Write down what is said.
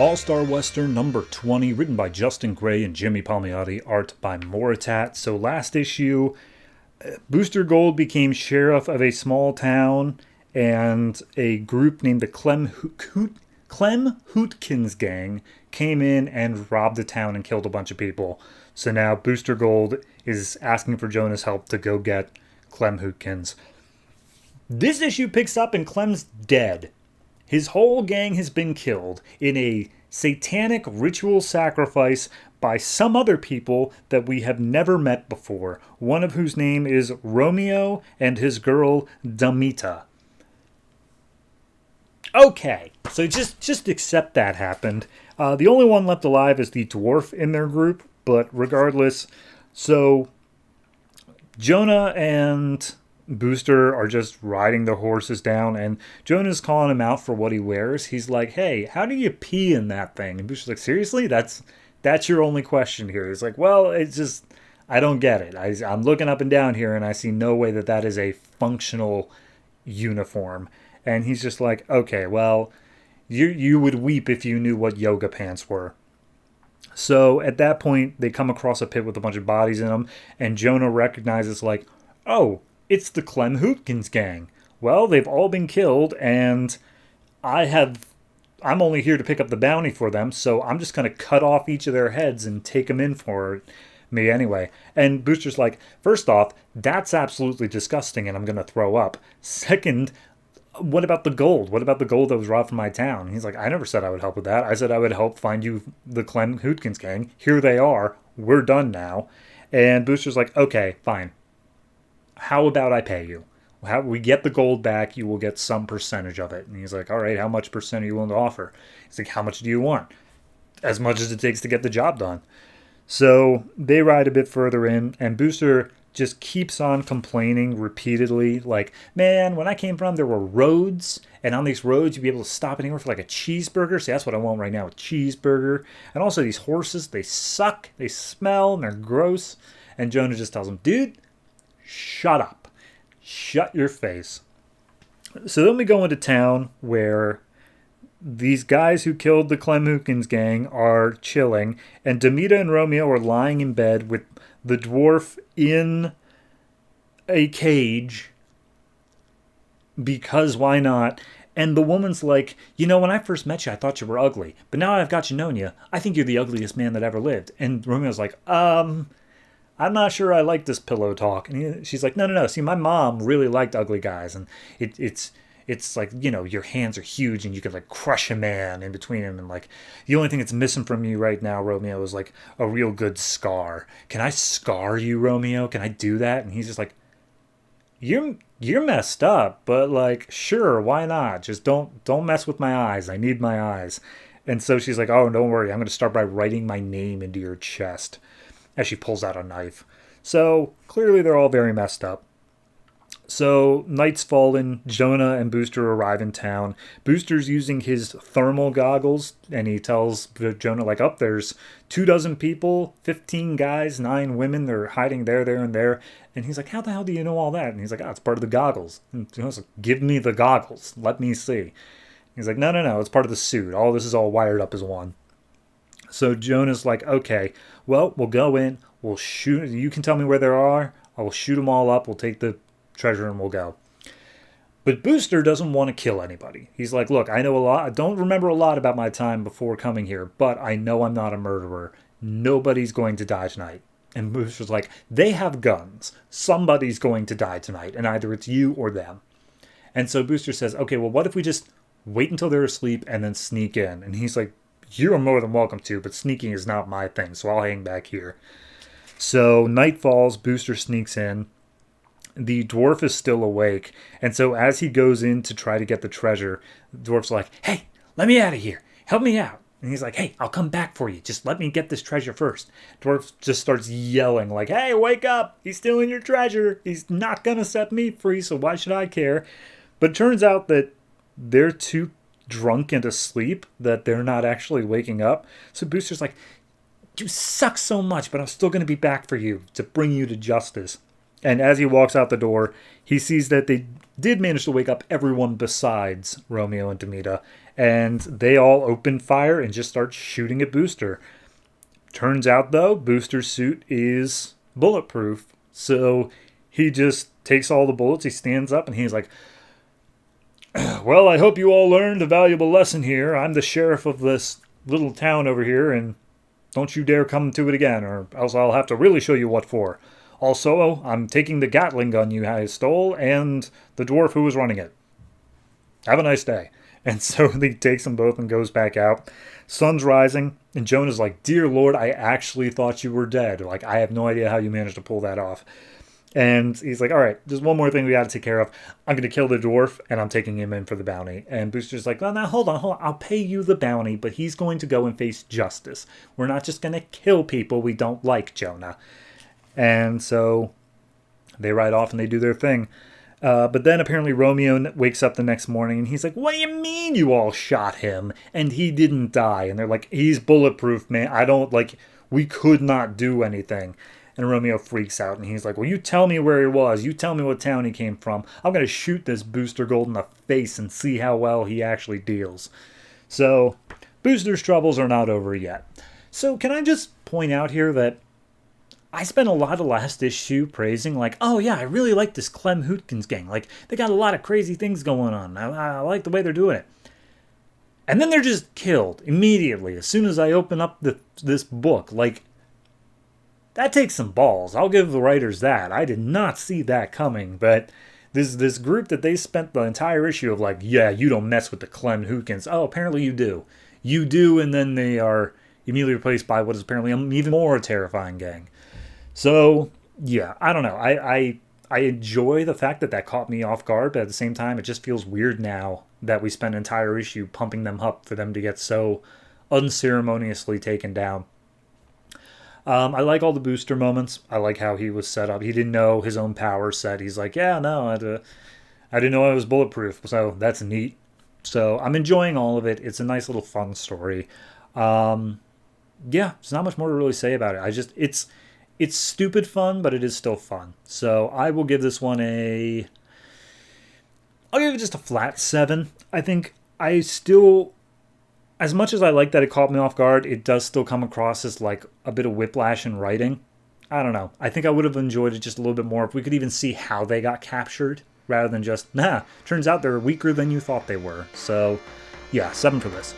All-Star Western number 20, written by Justin Gray and Jimmy Palmiotti, art by Moritat. So last issue, Booster Gold became sheriff of a small town, and a group named the Clem Hootkins Gang came in and robbed the town and killed a bunch of people. So now Booster Gold is asking for Jonah's help to go get Clem Hootkins. This issue picks up and Clem's dead. His whole gang has been killed in a satanic ritual sacrifice by some other people that we have never met before, one of whose name is Romeo and his girl Damita. Okay, so just accept that happened. The only one left alive is the dwarf in their group, but regardless, so Jonah and Booster are just riding their horses down, and Jonah's calling him out for what he wears. He's like, hey, how do you pee in that thing? And Booster's like, seriously? That's your only question here. He's like, well, it's just, I don't get it. I'm looking up and down here, and I see no way that is a functional uniform. And he's just like, okay, well, you would weep if you knew what yoga pants were. So at that point, they come across a pit with a bunch of bodies in them, and Jonah recognizes, like, oh, it's the Clem Hootkins gang. Well, they've all been killed, and I'm only here to pick up the bounty for them, so I'm just going to cut off each of their heads and take them in for me anyway. And Booster's like, first off, that's absolutely disgusting, and I'm going to throw up. Second, what about the gold? What about the gold that was robbed from my town? And he's like, I never said I would help with that. I said I would help find you the Clem Hootkins gang. Here they are. We're done now. And Booster's like, okay, fine. How about I pay you? We get the gold back, you will get some percentage of it. And he's like, all right, how much percent are you willing to offer? He's like, how much do you want? As much as it takes to get the job done. So they ride a bit further in, and Booster just keeps on complaining repeatedly, like, man, when I came from, there were roads, and on these roads, you'd be able to stop anywhere for like a cheeseburger. See, that's what I want right now, a cheeseburger. And also these horses, they suck, they smell, and they're gross. And Jonah just tells him, dude, shut up. Shut your face. So then we go into town where these guys who killed the Clem Hootkins gang are chilling, and Damita and Romeo are lying in bed with the dwarf in a cage, because why not? And the woman's like, you know, when I first met you, I thought you were ugly, but now I've got you known you, I think you're the ugliest man that ever lived. And Romeo's like, I'm not sure I like this pillow talk. And she's like, no. See, my mom really liked ugly guys. And it's like, you know, your hands are huge and you could like crush a man in between them. And like, the only thing that's missing from you right now, Romeo, is like a real good scar. Can I scar you, Romeo? Can I do that? And he's just like, you're messed up, but like, sure, why not? Just don't mess with my eyes. I need my eyes. And so she's like, oh, don't worry. I'm going to start by writing my name into your chest, as she pulls out a knife. So clearly they're all very messed up. So night's fallen. Jonah and Booster arrive in town. Booster's using his thermal goggles, and he tells Jonah, like, oh, there's 24 people, 15 guys, 9 women. They're hiding there, and there. And he's like, how the hell do you know all that? And he's like, it's part of the goggles. And Jonah's like, give me the goggles. Let me see. He's like, no, it's part of the suit. All this is all wired up as one. So Jonah's like, okay, well, we'll go in, we'll shoot, you can tell me where they are, I'll shoot them all up, we'll take the treasure and we'll go. But Booster doesn't want to kill anybody. He's like, look, I know a lot, I don't remember a lot about my time before coming here, but I know I'm not a murderer. Nobody's going to die tonight. And Booster's like, they have guns. Somebody's going to die tonight, and either it's you or them. And so Booster says, okay, well, what if we just wait until they're asleep and then sneak in? And he's like, you are more than welcome to, but sneaking is not my thing, so I'll hang back here. So night falls, Booster sneaks in. The dwarf is still awake, and so as he goes in to try to get the treasure, the dwarf's like, hey, let me out of here. Help me out. And he's like, hey, I'll come back for you. Just let me get this treasure first. Dwarf just starts yelling like, hey, wake up. He's stealing your treasure. He's not going to set me free, so why should I care? But it turns out that they're too drunk and asleep that they're not actually waking up. So Booster's like, you suck so much, but I'm still going to be back for you to bring you to justice. And as he walks out the door, he sees that they did manage to wake up everyone besides Romeo and Demeta. And they all open fire and just start shooting at Booster. Turns out, though, Booster's suit is bulletproof. So he just takes all the bullets, he stands up, and he's like, well, I hope you all learned a valuable lesson here. I'm the sheriff of this little town over here, and don't you dare come to it again, or else I'll have to really show you what for. Also, I'm taking the Gatling gun you guys stole and the dwarf who was running it. Have a nice day. And so he takes them both and goes back out. Sun's rising, and Jonah's like, dear Lord, I actually thought you were dead. Like, I have no idea how you managed to pull that off. And he's like, all right, there's one more thing we got to take care of. I'm going to kill the dwarf, and I'm taking him in for the bounty. And Booster's like, well, now, hold on. I'll pay you the bounty, but he's going to go and face justice. We're not just going to kill people we don't like, Jonah. And so they ride off and they do their thing. But then apparently Romeo wakes up the next morning and he's like, what do you mean you all shot him? And he didn't die. And they're like, he's bulletproof, man. We could not do anything. And Romeo freaks out and he's like, well, you tell me where he was. You tell me what town he came from. I'm going to shoot this Booster Gold in the face and see how well he actually deals. So Booster's troubles are not over yet. So can I just point out here that I spent a lot of last issue praising, like, oh yeah, I really like this Clem Hootkins gang. Like, they got a lot of crazy things going on. I like the way they're doing it. And then they're just killed immediately as soon as I open up this book. Like, that takes some balls. I'll give the writers that. I did not see that coming. But this group that they spent the entire issue of like, yeah, you don't mess with the Clem Hootkins. Oh, apparently you do. You do, and then they are immediately replaced by what is apparently an even more terrifying gang. So, yeah, I don't know. I enjoy the fact that caught me off guard, but at the same time, it just feels weird now that we spent an entire issue pumping them up for them to get so unceremoniously taken down. I like all the Booster moments. I like how he was set up. He didn't know his own power set. He's like, yeah, no, I didn't know I was bulletproof, so that's neat. So I'm enjoying all of it. It's a nice little fun story. Yeah, there's not much more to really say about it. It's stupid fun, but it is still fun. So I will give this one I'll give it just a flat 7. I think I still, as much as I like that it caught me off guard, it does still come across as like a bit of whiplash in writing. I don't know. I think I would have enjoyed it just a little bit more if we could even see how they got captured rather than just, turns out they're weaker than you thought they were. So yeah, 7 for this.